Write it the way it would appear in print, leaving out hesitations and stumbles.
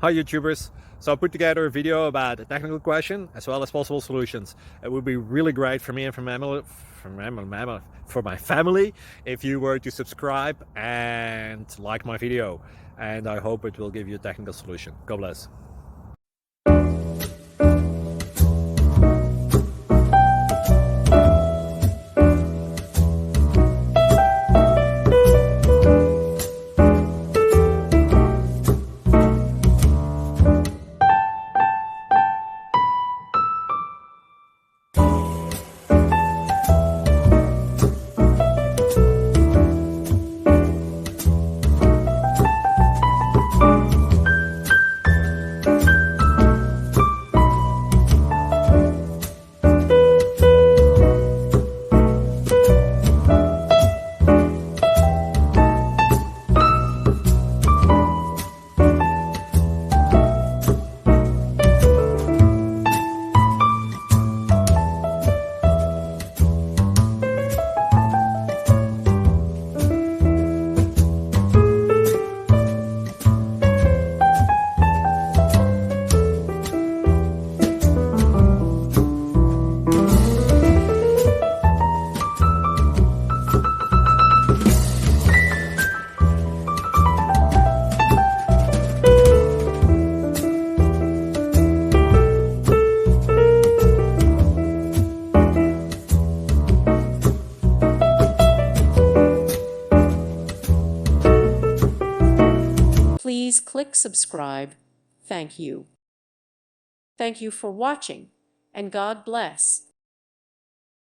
Hi YouTubers! So I put together a video about a technical question as well as possible solutions. It would be really great for me and for my family if you were to subscribe and like my video, and I hope it will give you a technical solution. God bless. Please click subscribe. Thank you. Thank you for watching, and God bless.